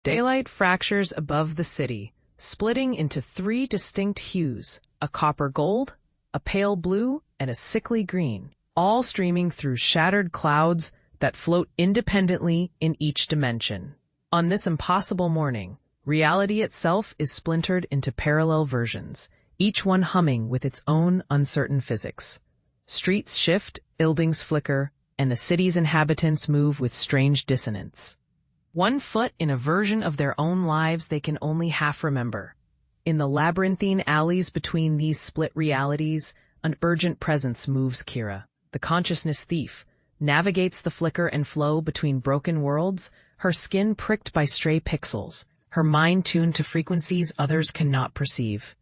Daylight fractures above the city, splitting into three distinct hues, a copper gold, a pale blue, and a sickly green, all streaming through shattered clouds that float independently in each dimension. On this impossible morning, reality itself is splintered into parallel versions, each one humming with its own uncertain physics. Streets shift, buildings flicker, and the city's inhabitants move with strange dissonance. 1 foot in a version of their own lives they can only half remember. In the labyrinthine alleys between these split realities, an urgent presence moves Kira. The consciousness thief navigates the flicker and flow between broken worlds, her skin pricked by stray pixels, her mind tuned to frequencies others cannot perceive.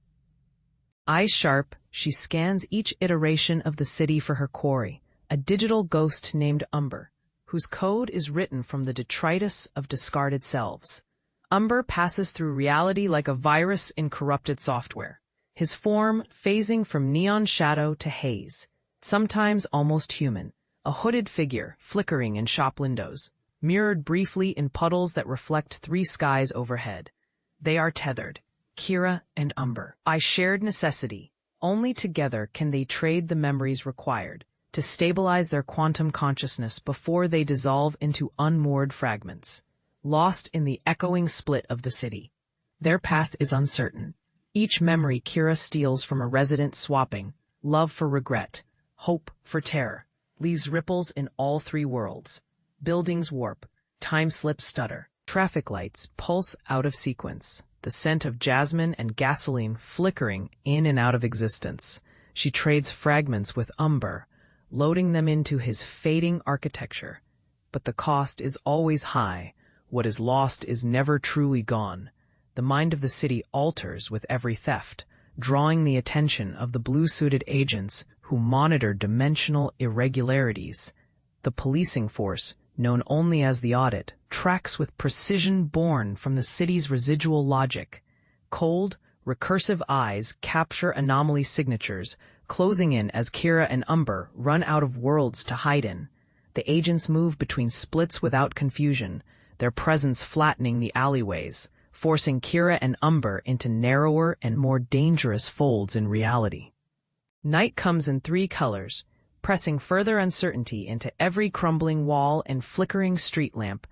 Eyes sharp, she scans each iteration of the city for her quarry, a digital ghost named Umber, whose code is written from the detritus of discarded selves. Umber passes through reality like a virus in corrupted software, his form phasing from neon shadow to haze, sometimes almost human, a hooded figure flickering in shop windows, mirrored briefly in puddles that reflect 3 skies overhead. They are tethered, Kira and Umber, by shared necessity. Only together can they trade the memories required to stabilize their quantum consciousness before they dissolve into unmoored fragments, lost in the echoing split of the city. Their path is uncertain. Each memory Kira steals from a resident swapping, love for regret, hope for terror, leaves ripples in all 3 worlds. Buildings warp, time slips stutter, traffic lights pulse out of sequence, the scent of jasmine and gasoline flickering in and out of existence. She trades fragments with Umber, loading them into his fading architecture. But the cost is always high. What is lost is never truly gone. The mind of the city alters with every theft, drawing the attention of the blue-suited agents who monitor dimensional irregularities. The policing force, known only as the Audit, tracks with precision born from the city's residual logic. Cold, recursive eyes capture anomaly signatures, closing in as Kira and Umber run out of worlds to hide in. The agents move between splits without confusion, their presence flattening the alleyways, forcing Kira and Umber into narrower and more dangerous folds in reality. Night comes in 3 colors, pressing further uncertainty into every crumbling wall and flickering street lamp.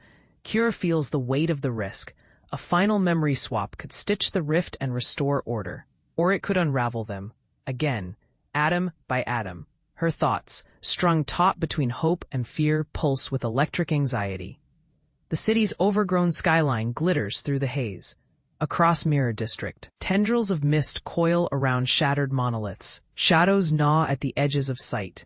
Kira feels the weight of the risk. A final memory swap could stitch the rift and restore order, or it could unravel them, again, atom by atom. Her thoughts, strung taut between hope and fear, pulse with electric anxiety. The city's overgrown skyline glitters through the haze. Across Mirror District, tendrils of mist coil around shattered monoliths. Shadows gnaw at the edges of sight.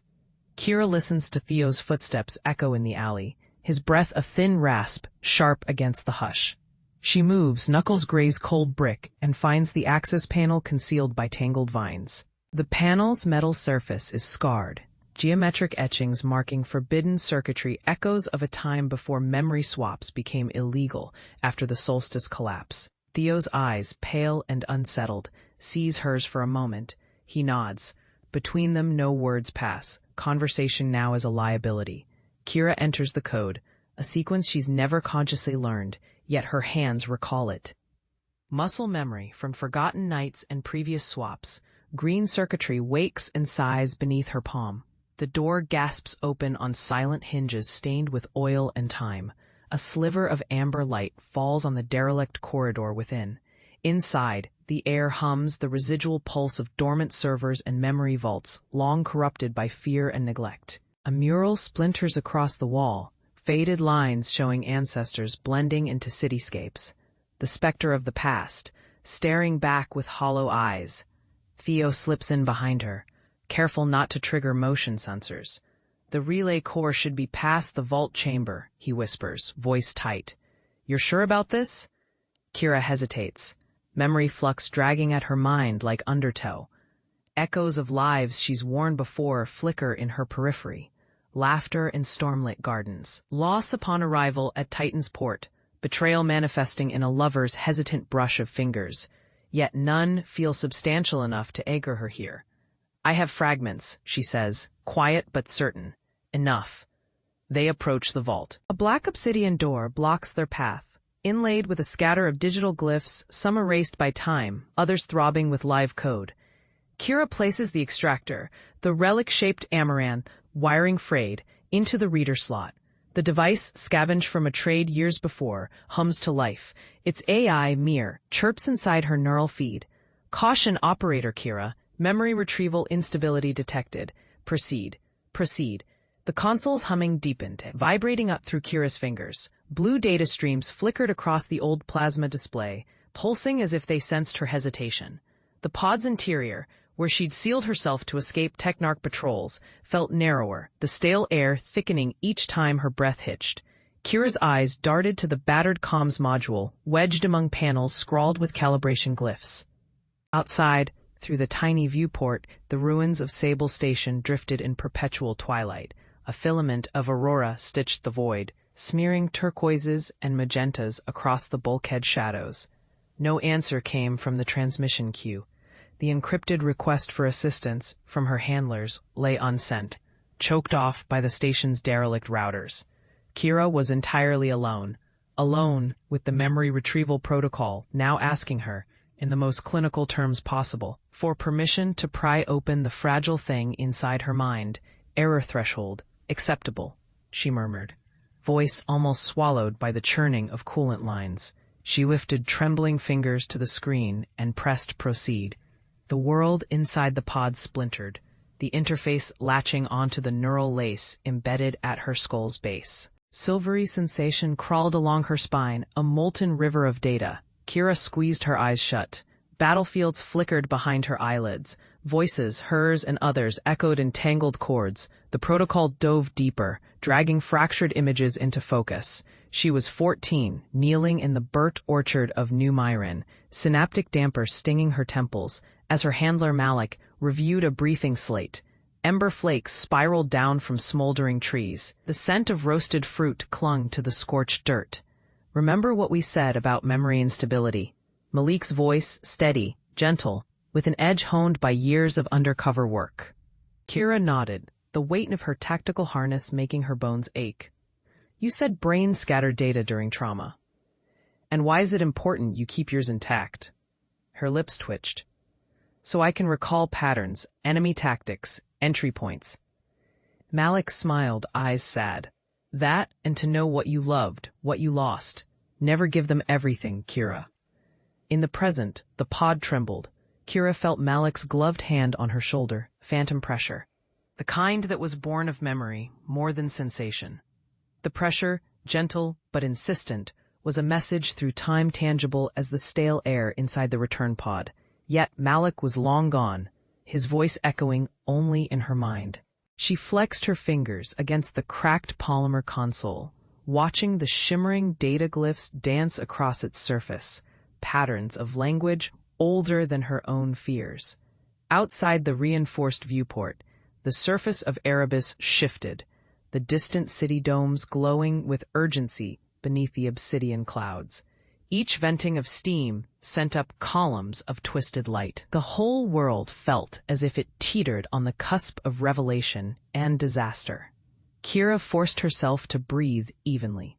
Kira listens to Theo's footsteps echo in the alley, his breath a thin rasp, sharp against the hush. She moves, knuckles graze cold brick, and finds the access panel concealed by tangled vines. The panel's metal surface is scarred, geometric etchings marking forbidden circuitry, echoes of a time before memory swaps became illegal after the Solstice collapse. Theo's eyes, pale and unsettled, sees hers for a moment. He nods. Between them no words pass. Conversation now is a liability. Kira enters the code, a sequence she's never consciously learned, yet her hands recall it. Muscle memory from forgotten nights and previous swaps. Green circuitry wakes and sighs beneath her palm. The door gasps open on silent hinges stained with oil and time. A sliver of amber light falls on the derelict corridor within. Inside, the air hums, the residual pulse of dormant servers and memory vaults, long corrupted by fear and neglect. A mural splinters across the wall, faded lines showing ancestors blending into cityscapes. The specter of the past, staring back with hollow eyes. Theo slips in behind her, careful not to trigger motion sensors. The relay core should be past the vault chamber, he whispers, voice tight. You're sure about this? Kira hesitates, memory flux dragging at her mind like undertow. Echoes of lives she's worn before flicker in her periphery. Laughter in stormlit gardens. Loss upon arrival at Titan's port, betrayal manifesting in a lover's hesitant brush of fingers. Yet none feel substantial enough to anchor her here. I have fragments, she says, quiet but certain. Enough. They approach the vault. A black obsidian door blocks their path. inlaid with a scatter of digital glyphs, some erased by time, others throbbing with live code. Kira places the extractor, the relic-shaped Amaran, wiring frayed, into the reader slot. The device, scavenged from a trade years before, hums to life. Its AI, Mir, chirps inside her neural feed. Caution operator Kira, memory retrieval instability detected. Proceed. Proceed. The console's humming deepened, vibrating up through Kira's fingers. Blue data streams flickered across the old plasma display, pulsing as if they sensed her hesitation. The pod's interior, where she'd sealed herself to escape Technarch patrols, felt narrower, the stale air thickening each time her breath hitched. Kira's eyes darted to the battered comms module, wedged among panels scrawled with calibration glyphs. Outside, through the tiny viewport, the ruins of Sable Station drifted in perpetual twilight. A filament of aurora stitched the void, smearing turquoises and magentas across the bulkhead shadows. No answer came from the transmission queue. The encrypted request for assistance from her handlers lay unsent, choked off by the station's derelict routers. Kira was entirely alone with the memory retrieval protocol now asking her, in the most clinical terms possible, for permission to pry open the fragile thing inside her mind. Error threshold, acceptable, she murmured, voice almost swallowed by the churning of coolant lines. She lifted trembling fingers to the screen and pressed proceed. The world inside the pod splintered, the interface latching onto the neural lace embedded at her skull's base. Silvery sensation crawled along her spine, a molten river of data. Kira squeezed her eyes shut. Battlefields flickered behind her eyelids. Voices, hers and others, echoed in tangled chords. The protocol dove deeper, dragging fractured images into focus. She was 14, kneeling in the burnt orchard of New Myron, synaptic damper stinging her temples, as her handler Malik reviewed a briefing slate. Ember flakes spiraled down from smoldering trees. The scent of roasted fruit clung to the scorched dirt. Remember what we said about memory instability. Malik's voice, steady, gentle, with an edge honed by years of undercover work. Kira nodded, the weight of her tactical harness making her bones ache. You said brain scattered data during trauma. And why is it important you keep yours intact? Her lips twitched. So I can recall patterns, enemy tactics, entry points. Malik smiled, eyes sad. That, and to know what you loved, what you lost. Never give them everything, Kira. In the present, the pod trembled. Kira felt Malik's gloved hand on her shoulder, phantom pressure. The kind that was born of memory, more than sensation. The pressure, gentle but insistent, was a message through time tangible as the stale air inside the return pod. Yet Malik was long gone, his voice echoing only in her mind. She flexed her fingers against the cracked polymer console, watching the shimmering data glyphs dance across its surface, patterns of language older than her own fears. Outside the reinforced viewport, the surface of Erebus shifted, the distant city domes glowing with urgency beneath the obsidian clouds. Each venting of steam sent up columns of twisted light. The whole world felt as if it teetered on the cusp of revelation and disaster. Kira forced herself to breathe evenly.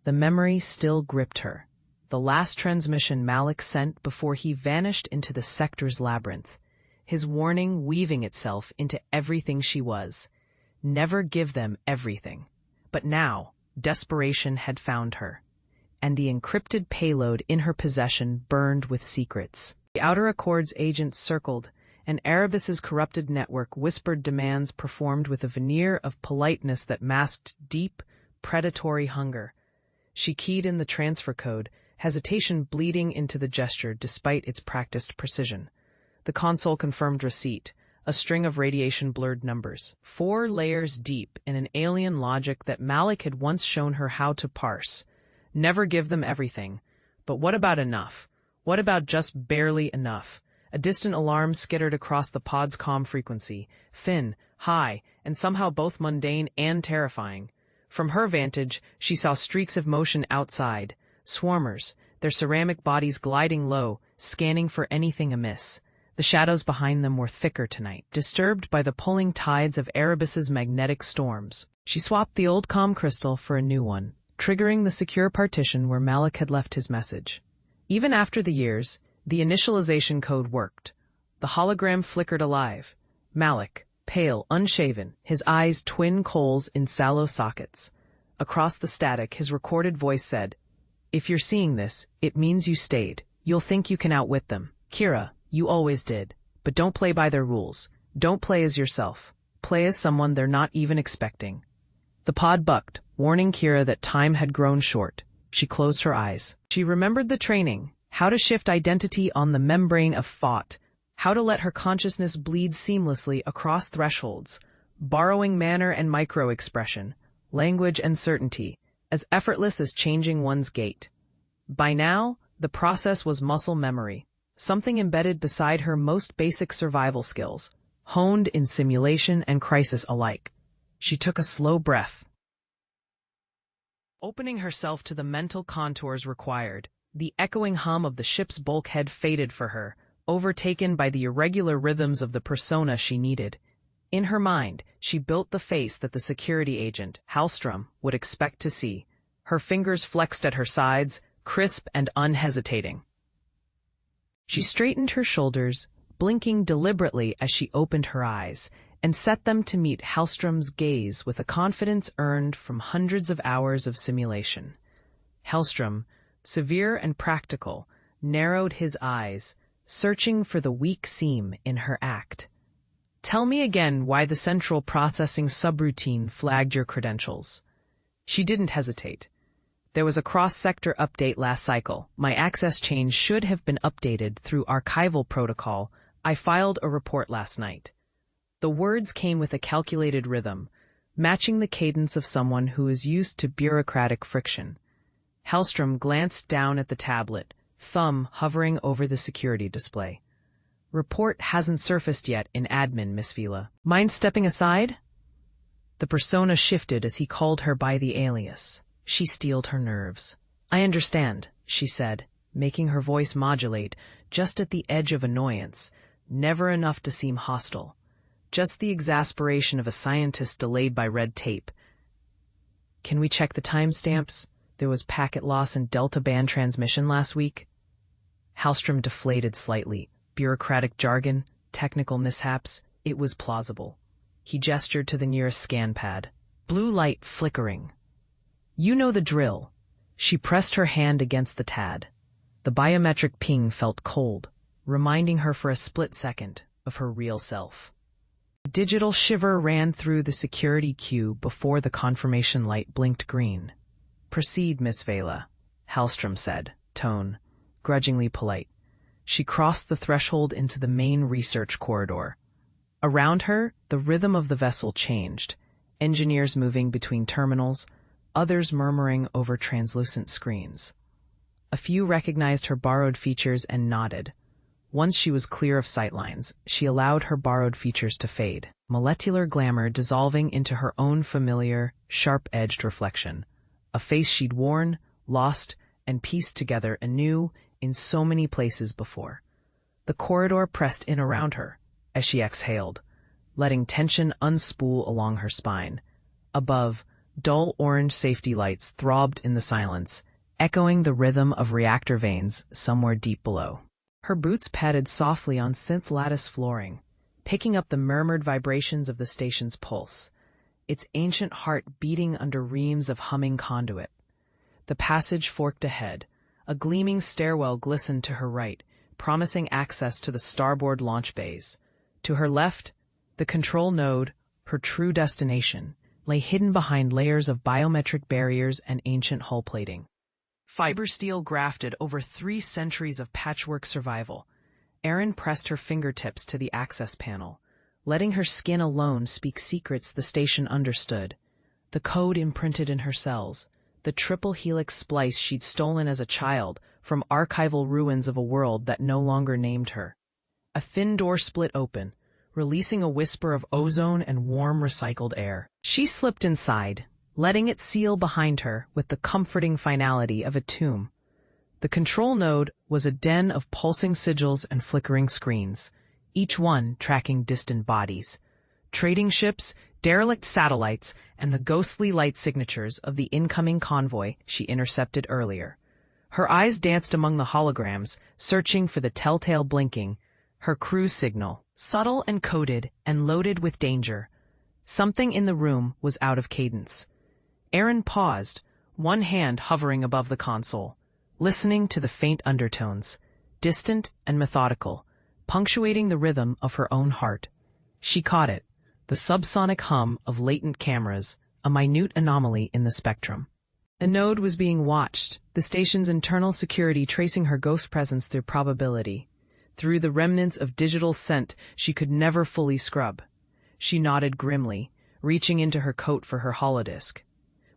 The memory still gripped her. The last transmission Malik sent before he vanished into the sector's labyrinth, his warning weaving itself into everything she was. Never give them everything. But now, desperation had found her, and the encrypted payload in her possession burned with secrets. The Outer Accords agents circled, and Erebus's corrupted network whispered demands performed with a veneer of politeness that masked deep, predatory hunger. She keyed in the transfer code, hesitation bleeding into the gesture despite its practiced precision. The console confirmed receipt, a string of radiation-blurred numbers, 4 layers deep in an alien logic that Malik had once shown her how to parse. Never give them everything. But what about enough? What about just barely enough? A distant alarm skittered across the pod's comm frequency, thin, high, and somehow both mundane and terrifying. From her vantage, she saw streaks of motion outside, swarmers, their ceramic bodies gliding low, scanning for anything amiss. The shadows behind them were thicker tonight, disturbed by the pulling tides of Erebus's magnetic storms. She swapped the old comm crystal for a new one, triggering the secure partition where Malik had left his message. Even after the years, the initialization code worked. The hologram flickered alive. Malik, pale, unshaven, his eyes twin coals in sallow sockets. Across the static, his recorded voice said, "If you're seeing this, it means you stayed. You'll think you can outwit them. Kira, you always did. But don't play by their rules. Don't play as yourself. Play as someone they're not even expecting." The pod bucked, warning Kira that time had grown short. She closed her eyes. She remembered the training, how to shift identity on the membrane of thought, how to let her consciousness bleed seamlessly across thresholds, borrowing manner and micro-expression, language and certainty, as effortless as changing one's gait. By now, the process was muscle memory, something embedded beside her most basic survival skills, honed in simulation and crisis alike. She took a slow breath. Opening herself to the mental contours required, the echoing hum of the ship's bulkhead faded for her, overtaken by the irregular rhythms of the persona she needed. In her mind, she built the face that the security agent, Hallstrom, would expect to see. Her fingers flexed at her sides, crisp and unhesitating. She straightened her shoulders, blinking deliberately as she opened her eyes, and set them to meet Hallstrom's gaze with a confidence earned from hundreds of hours of simulation. Hallstrom, severe and practical, narrowed his eyes, searching for the weak seam in her act. "Tell me again why the central processing subroutine flagged your credentials." She didn't hesitate. "There was a cross-sector update last cycle. My access chain should have been updated through archival protocol. I filed a report last night." The words came with a calculated rhythm, matching the cadence of someone who is used to bureaucratic friction. Hallstrom glanced down at the tablet, thumb hovering over the security display. "Report hasn't surfaced yet in admin, Miss Vila. Mind stepping aside?" The persona shifted as he called her by the alias. She steeled her nerves. "I understand," she said, making her voice modulate, just at the edge of annoyance, never enough to seem hostile. Just the exasperation of a scientist delayed by red tape. "Can we check the timestamps? There was packet loss in Delta band transmission last week." Hallstrom deflated slightly. Bureaucratic jargon, technical mishaps, it was plausible. He gestured to the nearest scan pad. Blue light flickering. "You know the drill." She pressed her hand against the TAD. The biometric ping felt cold, reminding her for a split second of her real self. A digital shiver ran through the security queue before the confirmation light blinked green. "Proceed, Miss Vela," Hallstrom said, tone grudgingly polite. She crossed the threshold into the main research corridor. Around her, the rhythm of the vessel changed, engineers moving between terminals, others murmuring over translucent screens. A few recognized her borrowed features and nodded. Once she was clear of sightlines, she allowed her borrowed features to fade, molecular glamour dissolving into her own familiar, sharp-edged reflection, a face she'd worn, lost, and pieced together anew in so many places before. The corridor pressed in around her as she exhaled, letting tension unspool along her spine. Above, dull orange safety lights throbbed in the silence, echoing the rhythm of reactor vanes somewhere deep below. Her boots padded softly on synth lattice flooring, picking up the murmured vibrations of the station's pulse, its ancient heart beating under reams of humming conduit. The passage forked ahead. A gleaming stairwell glistened to her right, promising access to the starboard launch bays. To her left, the control node, her true destination, lay hidden behind layers of biometric barriers and ancient hull plating. Fiber steel grafted over 3 centuries of patchwork survival. Erin pressed her fingertips to the access panel, letting her skin alone speak secrets the station understood. The code imprinted in her cells, the triple helix splice she'd stolen as a child from archival ruins of a world that no longer named her. A thin door split open, releasing a whisper of ozone and warm recycled air. She slipped inside, letting it seal behind her with the comforting finality of a tomb. The control node was a den of pulsing sigils and flickering screens, each one tracking distant bodies. Trading ships, derelict satellites, and the ghostly light signatures of the incoming convoy she intercepted earlier. Her eyes danced among the holograms, searching for the telltale blinking, her cruise signal, subtle and coded and loaded with danger. Something in the room was out of cadence. Erin paused, one hand hovering above the console, listening to the faint undertones, distant and methodical, punctuating the rhythm of her own heart. She caught it, the subsonic hum of latent cameras, a minute anomaly in the spectrum. The node was being watched, the station's internal security tracing her ghost presence through probability, through the remnants of digital scent she could never fully scrub. She nodded grimly, reaching into her coat for her holodisk.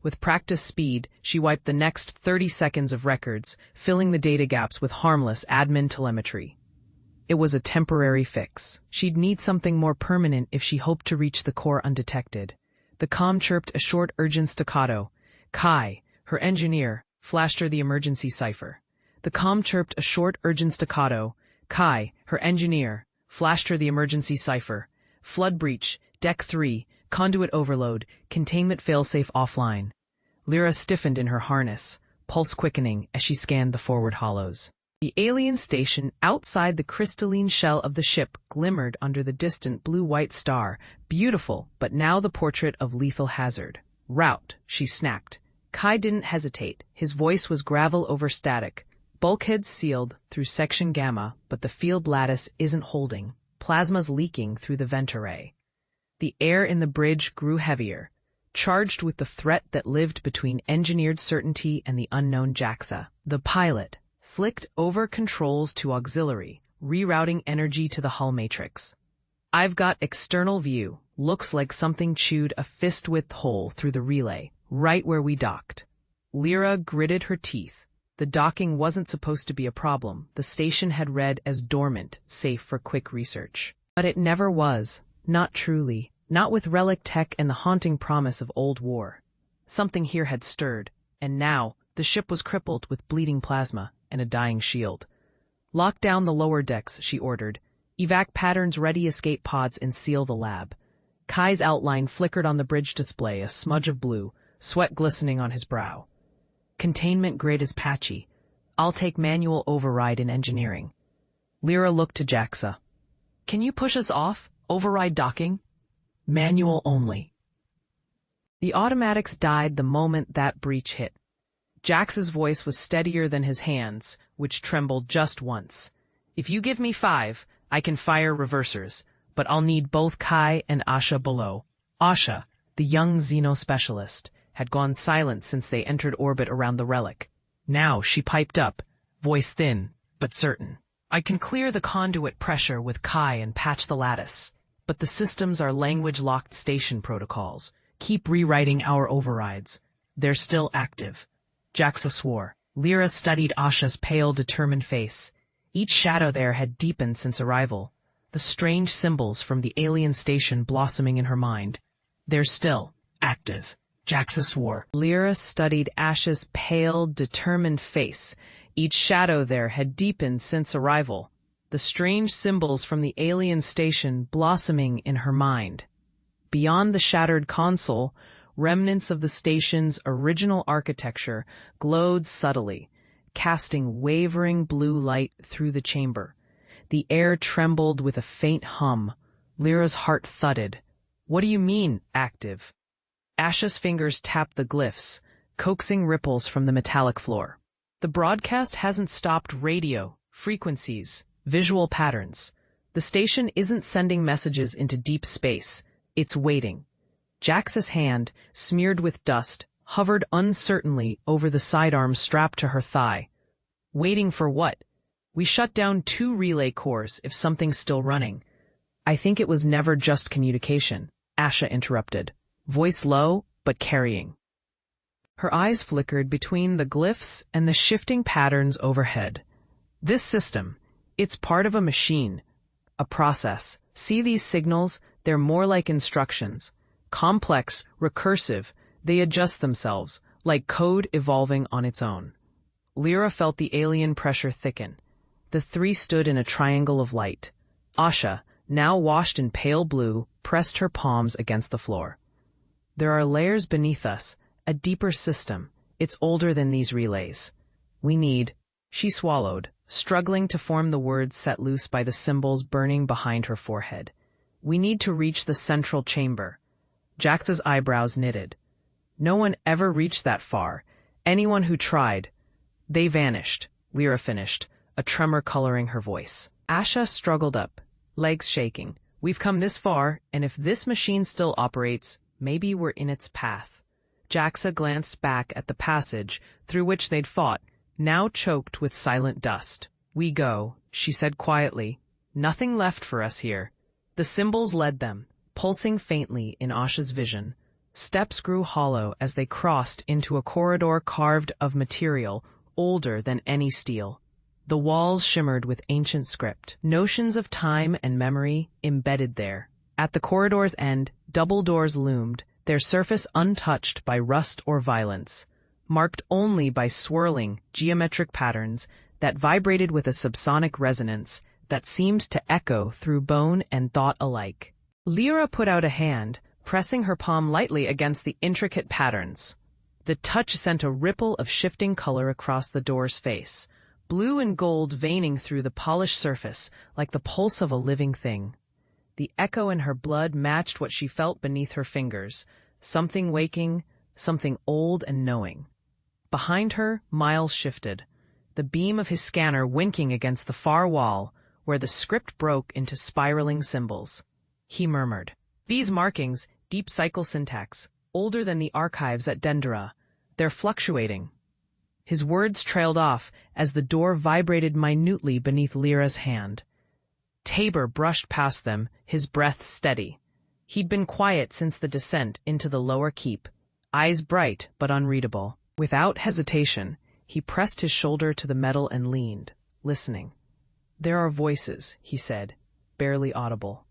With practiced speed, she wiped the next 30 seconds of records, filling the data gaps with harmless admin telemetry. It was a temporary fix. She'd need something more permanent if she hoped to reach the core undetected. The comm chirped a short, urgent staccato. Kai, her engineer, flashed her the emergency cipher. The comm chirped a short, urgent staccato. Kai, her engineer, flashed her the emergency cipher. Flood breach, Deck 3, conduit overload, containment failsafe offline. Lyra stiffened in her harness, pulse quickening as she scanned the forward hollows. The alien station outside the crystalline shell of the ship glimmered under the distant blue-white star, beautiful, but now the portrait of lethal hazard. Route, she snapped. Kai didn't hesitate. His voice was gravel over static. Bulkheads sealed through section gamma, but the field lattice isn't holding. Plasma's leaking through the vent array. The air in the bridge grew heavier, charged with the threat that lived between engineered certainty and the unknown JAXA. The pilot flicked over controls to auxiliary, rerouting energy to the hull matrix. I've got external view. Looks like something chewed a fist-width hole through the relay, right where we docked. Lyra gritted her teeth. The docking wasn't supposed to be a problem. The station had read as dormant, safe for quick research. But it never was. Not truly. Not with relic tech and the haunting promise of old war. Something here had stirred, and now the ship was crippled with bleeding plasma and a dying shield. Lock down the lower decks, she ordered. Evac patterns ready escape pods and seal the lab. Kai's outline flickered on the bridge display, a smudge of blue, sweat glistening on his brow. Containment grid is patchy. I'll take manual override in engineering. Lyra looked to JAXA. Can you push us off? Override docking? Manual only. The automatics died the moment that breach hit. JAXA's voice was steadier than his hands, which trembled just once. If you give me 5, I can fire reversers, but I'll need both Kai and Asha below. Asha, the young Xeno specialist, had gone silent since they entered orbit around the relic. Now she piped up, voice thin, but certain. I can clear the conduit pressure with Kai and patch the lattice, but the systems are language-locked station protocols. Keep rewriting our overrides. They're still active. JAXA swore. Lyra studied Asha's pale, determined face. Each shadow there had deepened since arrival, the strange symbols from the alien station blossoming in her mind. They're still active. JAXA swore. Lyra studied Asha's pale, determined face. Each shadow there had deepened since arrival, the strange symbols from the alien station blossoming in her mind. Beyond the shattered console, remnants of the station's original architecture glowed subtly, casting wavering blue light through the chamber. The air trembled with a faint hum. Lyra's heart thudded. What do you mean, active? Asha's fingers tapped the glyphs, coaxing ripples from the metallic floor. The broadcast hasn't stopped radio, frequencies, visual patterns. The station isn't sending messages into deep space. It's waiting. JAXA's hand, smeared with dust, hovered uncertainly over the sidearm strapped to her thigh. Waiting for what? We shut down 2 relay cores if something's still running. I think it was never just communication, Asha interrupted, voice low but carrying. Her eyes flickered between the glyphs and the shifting patterns overhead. This system, it's part of a machine, a process. See these signals? They're more like instructions. Complex, recursive, they adjust themselves, like code evolving on its own. Lyra felt the alien pressure thicken. The 3 stood in a triangle of light. Asha, now washed in pale blue, pressed her palms against the floor. There are layers beneath us, a deeper system. It's older than these relays. We need— She swallowed, struggling to form the words set loose by the symbols burning behind her forehead. We need to reach the central chamber. Jax's eyebrows knitted. No one ever reached that far. Anyone who tried— They vanished, Lyra finished, a tremor coloring her voice. Asha struggled up, legs shaking. We've come this far, and if this machine still operates, maybe we're in its path. Jaxa glanced back at the passage through which they'd fought, now choked with silent dust. We go, she said quietly. Nothing left for us here. The symbols led them, pulsing faintly in Asha's vision. Steps grew hollow as they crossed into a corridor carved of material older than any steel. The walls shimmered with ancient script, notions of time and memory embedded there. At the corridor's end, double doors loomed, their surface untouched by rust or violence, marked only by swirling, geometric patterns that vibrated with a subsonic resonance that seemed to echo through bone and thought alike. Lyra put out a hand, pressing her palm lightly against the intricate patterns. The touch sent a ripple of shifting color across the door's face, blue and gold veining through the polished surface like the pulse of a living thing. The echo in her blood matched what she felt beneath her fingers, something waking, something old and knowing. Behind her, Miles shifted, the beam of his scanner winking against the far wall where the script broke into spiraling symbols. He murmured, "These markings, deep cycle syntax, older than the archives at Dendera. They're fluctuating." His words trailed off as the door vibrated minutely beneath Lyra's hand. Tabor brushed past them, his breath steady. He'd been quiet since the descent into the lower keep, eyes bright but unreadable. Without hesitation, he pressed his shoulder to the metal and leaned, listening. "There are voices," he said, barely audible.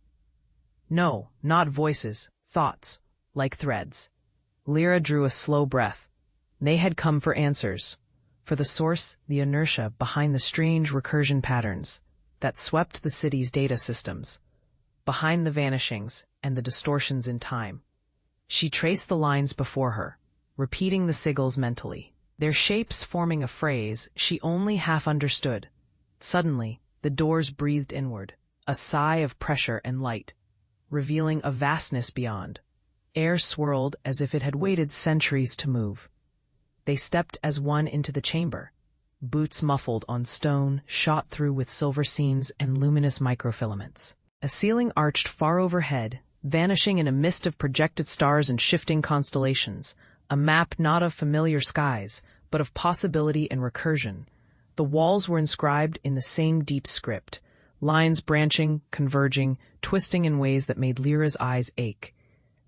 "No, not voices, thoughts, like threads." Lyra drew a slow breath. They had come for answers. For the source, the inertia behind the strange recursion patterns that swept the city's data systems, behind the vanishings and the distortions in time. She traced the lines before her, repeating the sigils mentally, their shapes forming a phrase she only half understood. Suddenly, the doors breathed inward, a sigh of pressure and light, revealing a vastness beyond. Air swirled as if it had waited centuries to move. They stepped as one into the chamber, boots muffled on stone, shot through with silver seams and luminous microfilaments. A ceiling arched far overhead, vanishing in a mist of projected stars and shifting constellations, a map not of familiar skies, but of possibility and recursion. The walls were inscribed in the same deep script, lines branching, converging, twisting in ways that made Lyra's eyes ache.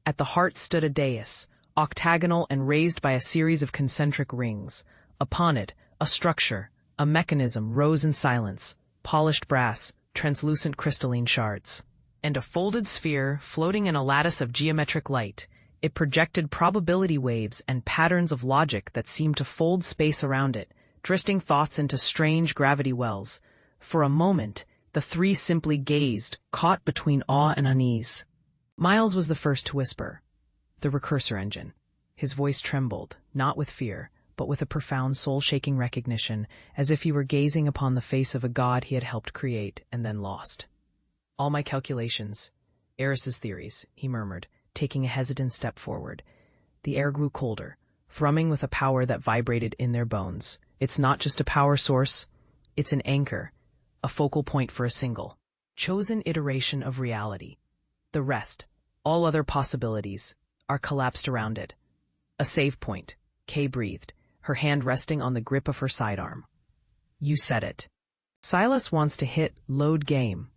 At the heart stood a dais, octagonal and raised by a series of concentric rings. Upon it, a structure, a mechanism rose in silence, polished brass, translucent crystalline shards. And a folded sphere floating in a lattice of geometric light. It projected probability waves and patterns of logic that seemed to fold space around it, twisting thoughts into strange gravity wells. For a moment, the three simply gazed, caught between awe and unease. Miles was the first to whisper, "The recursor engine." His voice trembled, not with fear, but with a profound soul-shaking recognition, as if he were gazing upon the face of a god he had helped create and then lost. "All my calculations, Eris's theories," he murmured, taking a hesitant step forward. The air grew colder, thrumming with a power that vibrated in their bones. It's not just a power source, it's an anchor, a focal point for a single, chosen iteration of reality. The rest, all other possibilities, are collapsed around it. A save point, Kay breathed, her hand resting on the grip of her sidearm. "You said it." Silas wants to hit load game.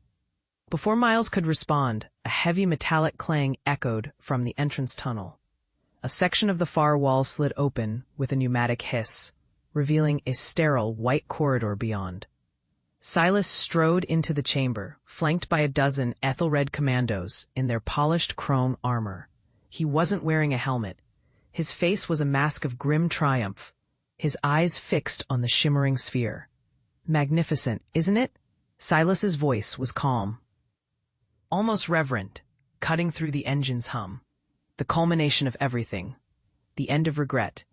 Before Miles could respond, a heavy metallic clang echoed from the entrance tunnel. A section of the far wall slid open with a pneumatic hiss, revealing a sterile white corridor beyond. Silas strode into the chamber, flanked by a dozen Ethelred commandos in their polished chrome armor. He wasn't wearing a helmet. His face was a mask of grim triumph, his eyes fixed on the shimmering sphere. "Magnificent, isn't it?" Silas's voice was calm, almost reverent, cutting through the engine's hum. The the culmination of everything, the end of regret.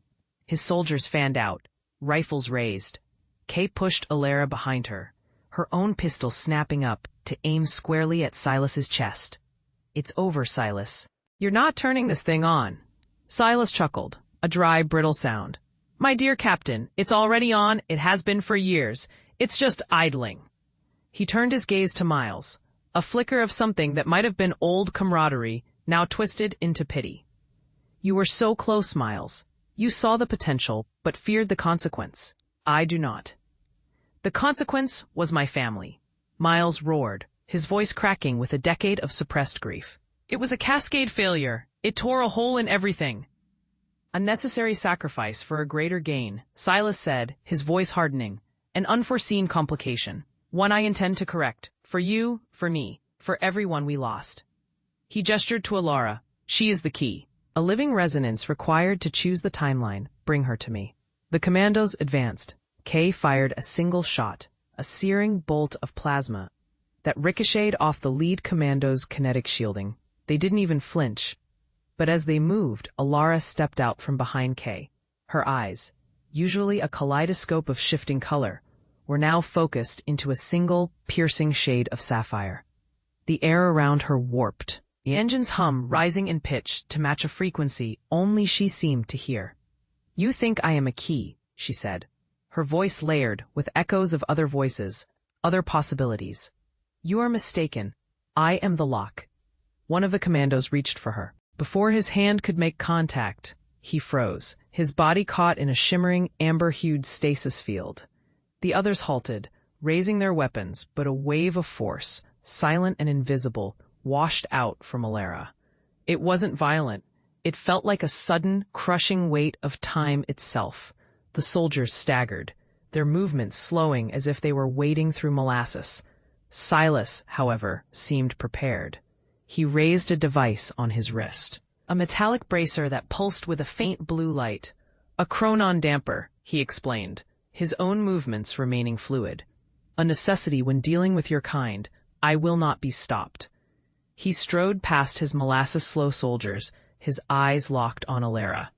His soldiers fanned out, rifles raised. Kay pushed Alara behind her, her own pistol snapping up to aim squarely at Silas's chest. "It's over, Silas. You're not turning this thing on." Silas chuckled, a dry, brittle sound. "My dear Captain, it's already on. It has been for years. It's just idling." He turned his gaze to Miles, a flicker of something that might have been old camaraderie, now twisted into pity. "You were so close, Miles. You saw the potential, but feared the consequence. I do not." "The consequence was my family," Miles roared, his voice cracking with a decade of suppressed grief. "It was a cascade failure. It tore a hole in everything." "A necessary sacrifice for a greater gain," Silas said, his voice hardening. "An unforeseen complication. One I intend to correct. For you, for me, for everyone we lost." He gestured to Alara. "She is the key. A living resonance required to choose the timeline. Bring her to me." The commandos advanced. Kay fired a single shot, a searing bolt of plasma that ricocheted off the lead commando's kinetic shielding. They didn't even flinch. But as they moved, Alara stepped out from behind Kay. Her eyes, usually a kaleidoscope of shifting color, were now focused into a single, piercing shade of sapphire. The air around her warped, the engine's hum rising in pitch to match a frequency only she seemed to hear. "You think I am a key," she said, her voice layered with echoes of other voices, other possibilities. "You are mistaken. I am the lock." One of the commandos reached for her. Before his hand could make contact, he froze, his body caught in a shimmering, amber-hued stasis field. The others halted, raising their weapons, but a wave of force, silent and invisible, washed out from Alara. It wasn't violent. It felt like a sudden, crushing weight of time itself. The soldiers staggered, their movements slowing as if they were wading through molasses. Silas, however, seemed prepared. He raised a device on his wrist, a metallic bracer that pulsed with a faint blue light. "A chronon damper," he explained, his own movements remaining fluid. "A necessity when dealing with your kind. I will not be stopped." He strode past his molasses-slow soldiers, his eyes locked on Alara.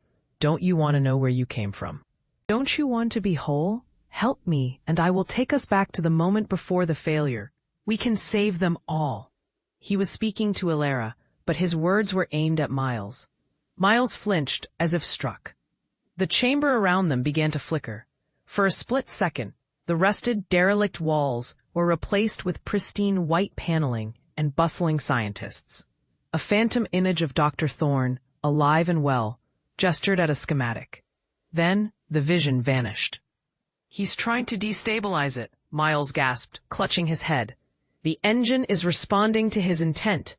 "Don't you want to know where you came from? Don't you want to be whole? Help me, and I will take us back to the moment before the failure. We can save them all." He was speaking to Alara, but his words were aimed at Miles. Miles flinched as if struck. The chamber around them began to flicker. For a split second, the rusted, derelict walls were replaced with pristine white paneling and bustling scientists. A phantom image of Dr. Thorne, alive and well, gestured at a schematic. Then the vision vanished. "He's trying to destabilize it," Miles gasped, clutching his head. "The engine is responding to his intent."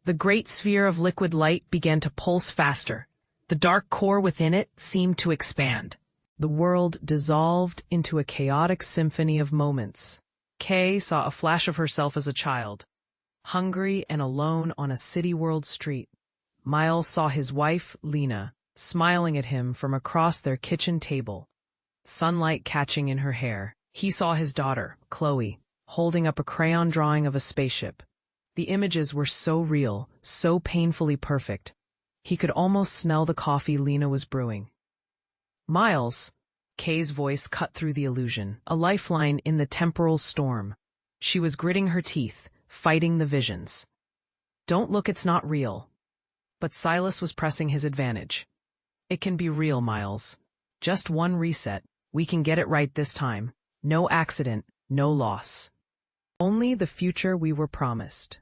The great sphere of liquid light began to pulse faster. The dark core within it seemed to expand. The world dissolved into a chaotic symphony of moments. Kay saw a flash of herself as a child, hungry and alone on a city-world street. Miles saw his wife, Lena, smiling at him from across their kitchen table, sunlight catching in her hair. He saw his daughter, Chloe, holding up a crayon drawing of a spaceship. The images were so real, so painfully perfect. He could almost smell the coffee Lena was brewing. "Miles," Kay's voice cut through the illusion, a lifeline in the temporal storm. She was gritting her teeth, fighting the visions. "Don't look, it's not real." But Silas was pressing his advantage. "It can be real, Miles. Just one reset. We can get it right this time. No accident, no loss. Only the future we were promised."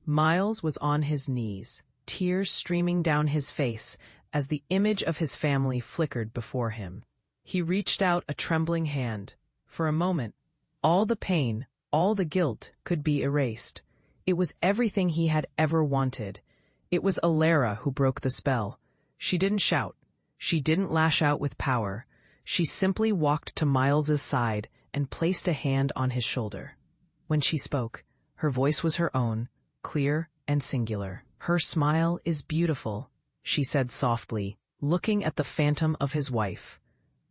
Miles was on his knees, tears streaming down his face as the image of his family flickered before him. He reached out a trembling hand. For a moment, all the pain, all the guilt could be erased. It was everything he had ever wanted. It was Alara who broke the spell. She didn't shout. She didn't lash out with power. She simply walked to Miles's side and placed a hand on his shoulder. When she spoke, her voice was her own, clear and singular. "Her smile is beautiful," she said softly, looking at the phantom of his wife.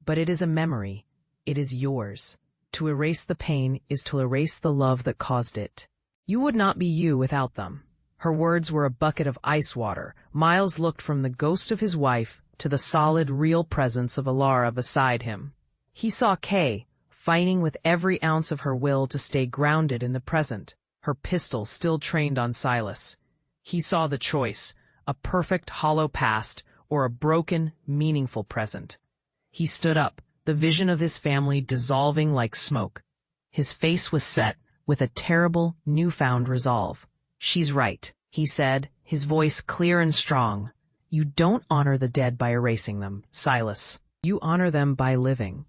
"But it is a memory. It is yours. To erase the pain is to erase the love that caused it. You would not be you without them." Her words were a bucket of ice water, Miles looked from the ghost of his wife to the solid, real presence of Alara beside him. He saw Kay, fighting with every ounce of her will to stay grounded in the present, her pistol still trained on Silas. He saw the choice, a perfect, hollow past or a broken, meaningful present. He stood up, the vision of his family dissolving like smoke. His face was set with a terrible, newfound resolve. "She's right," he said, his voice clear and strong. "You don't honor the dead by erasing them, Silas. You honor them by living."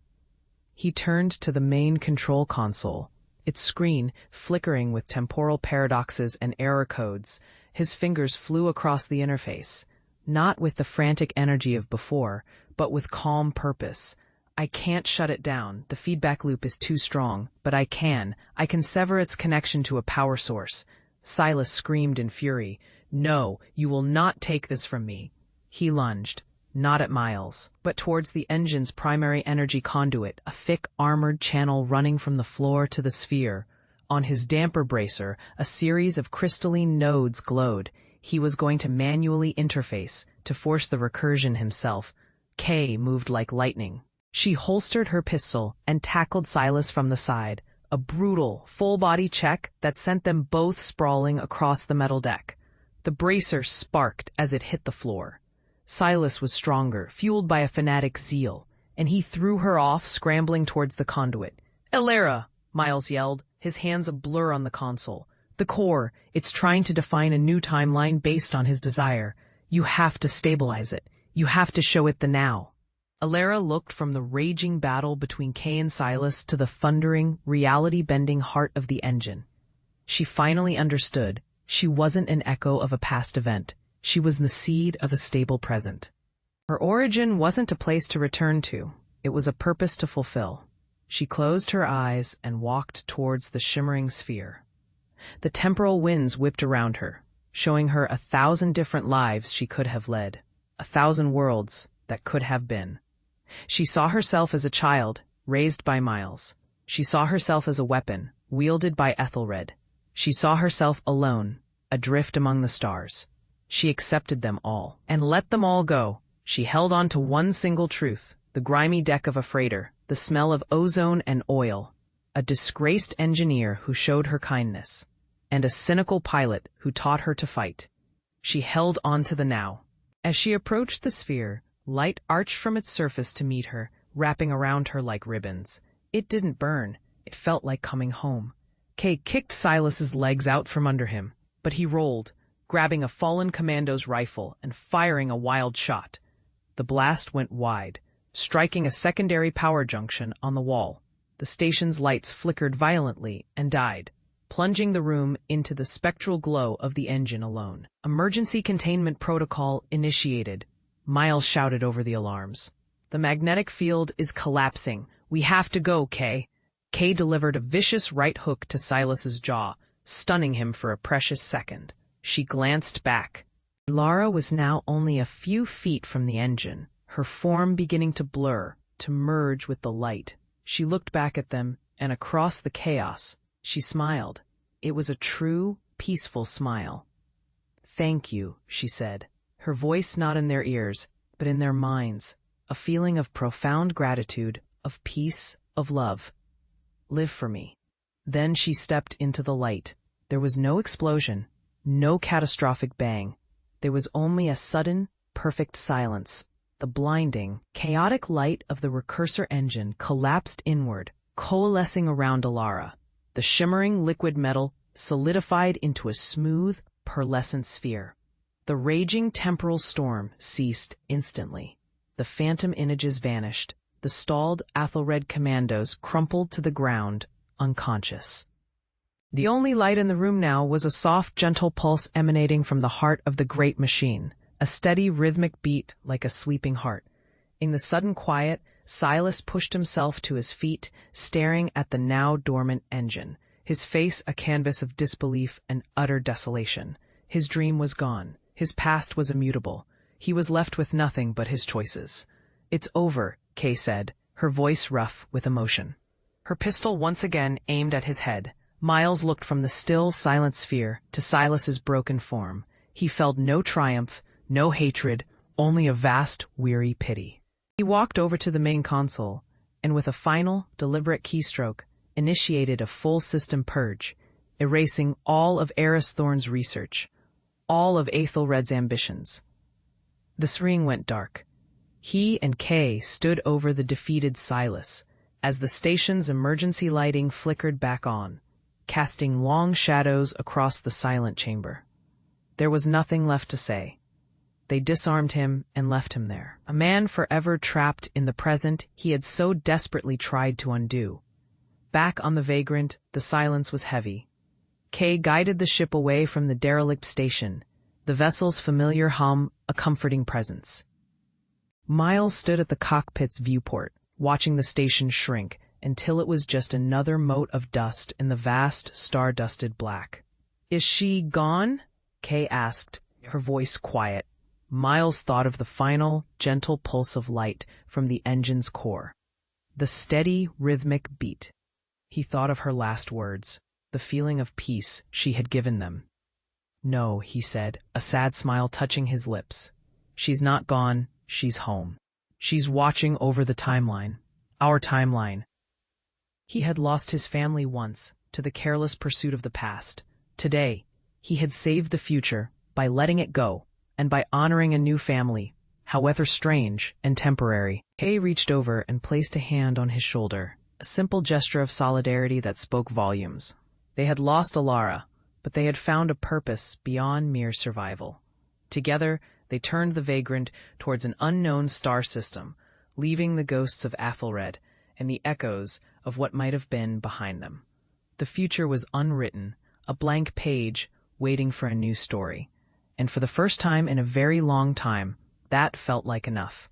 He turned to the main control console, its screen flickering with temporal paradoxes and error codes. His fingers flew across the interface, not with the frantic energy of before, but with calm purpose. "I can't shut it down, the feedback loop is too strong, but I can sever its connection to a power source." Silas screamed in fury. "No, you will not take this from me." He lunged, not at Miles, but towards the engine's primary energy conduit, a thick, armored channel running from the floor to the sphere. On his damper bracer, a series of crystalline nodes glowed. He was going to manually interface, to force the recursion himself. Kay moved like lightning. She holstered her pistol and tackled Silas from the side, a brutal, full-body check that sent them both sprawling across the metal deck. The bracer sparked as it hit the floor. Silas was stronger, fueled by a fanatic's zeal, and he threw her off, scrambling towards the conduit. "Alara!" Miles yelled, his hands a blur on the console. "The core, it's trying to define a new timeline based on his desire. You have to stabilize it. You have to show it the now." Alara looked from the raging battle between Kay and Silas to the thundering, reality-bending heart of the engine. She finally understood. She wasn't an echo of a past event. She was the seed of a stable present. Her origin wasn't a place to return to. It was a purpose to fulfill. She closed her eyes and walked towards the shimmering sphere. The temporal winds whipped around her, showing her 1,000 different lives she could have led, 1,000 worlds that could have been. She saw herself as a child, raised by Miles. She saw herself as a weapon, wielded by Ethelred. She saw herself alone, adrift among the stars. She accepted them all, and let them all go. She held on to one single truth, the grimy deck of a freighter, the smell of ozone and oil, a disgraced engineer who showed her kindness, and a cynical pilot who taught her to fight. She held on to the now. As she approached the sphere, light arched from its surface to meet her, wrapping around her like ribbons. It didn't burn. It felt like coming home. Kay kicked Silas's legs out from under him, but he rolled, grabbing a fallen commando's rifle and firing a wild shot. The blast went wide, striking a secondary power junction on the wall. The station's lights flickered violently and died, plunging the room into the spectral glow of the engine alone. "Emergency containment protocol initiated," Miles shouted over the alarms. "The magnetic field is collapsing. We have to go, Kay." Kay delivered a vicious right hook to Silas's jaw, stunning him for a precious second. She glanced back. Alara was now only a few feet from the engine, her form beginning to blur, to merge with the light. She looked back at them, and across the chaos, she smiled. It was a true, peaceful smile. "Thank you," she said, her voice not in their ears, but in their minds, a feeling of profound gratitude, of peace, of love. "Live for me." Then she stepped into the light. There was no explosion, no catastrophic bang. There was only a sudden, perfect silence. The blinding, chaotic light of the recursor engine collapsed inward, coalescing around Alara. The shimmering liquid metal solidified into a smooth, pearlescent sphere. The raging temporal storm ceased instantly. The phantom images vanished. The stalled Athelred commandos crumpled to the ground, unconscious. The only light in the room now was a soft, gentle pulse emanating from the heart of the great machine, a steady, rhythmic beat like a sleeping heart. In the sudden quiet, Silas pushed himself to his feet, staring at the now dormant engine, his face a canvas of disbelief and utter desolation. His dream was gone. His past was immutable. He was left with nothing but his choices. "It's over," Kay said, her voice rough with emotion. Her pistol once again aimed at his head. Miles looked from the still, silent sphere to Silas's broken form. He felt no triumph, No hatred, only a vast, weary pity. He walked over to the main console, and with a final, deliberate keystroke, initiated a full system purge, erasing all of Eris Thorn's research, all of Aethelred's ambitions. The screen went dark. He and Kay stood over the defeated Silas as the station's emergency lighting flickered back on, casting long shadows across the silent chamber. There was nothing left to say. They disarmed him and left him there, a man forever trapped in the present he had so desperately tried to undo. Back on the Vagrant, the silence was heavy. Kay guided the ship away from the derelict station, the vessel's familiar hum a comforting presence. Miles stood at the cockpit's viewport, watching the station shrink until it was just another mote of dust in the vast, star-dusted black. "Is she gone?" Kay asked, her voice quiet. Miles thought of the final, gentle pulse of light from the engine's core. The steady, rhythmic beat. He thought of her last words, the feeling of peace she had given them. "No," he said, a sad smile touching his lips. "She's not gone, she's home. She's watching over the timeline. Our timeline." He had lost his family once, to the careless pursuit of the past. Today, he had saved the future by letting it go, and by honoring a new family, however strange and temporary. Kay reached over and placed a hand on his shoulder, a simple gesture of solidarity that spoke volumes. They had lost Alara, but they had found a purpose beyond mere survival. Together, they turned the Vagrant towards an unknown star system, leaving the ghosts of Aethelred and the echoes of what might have been behind them. The future was unwritten, a blank page waiting for a new story. And for the first time in a very long time, that felt like enough.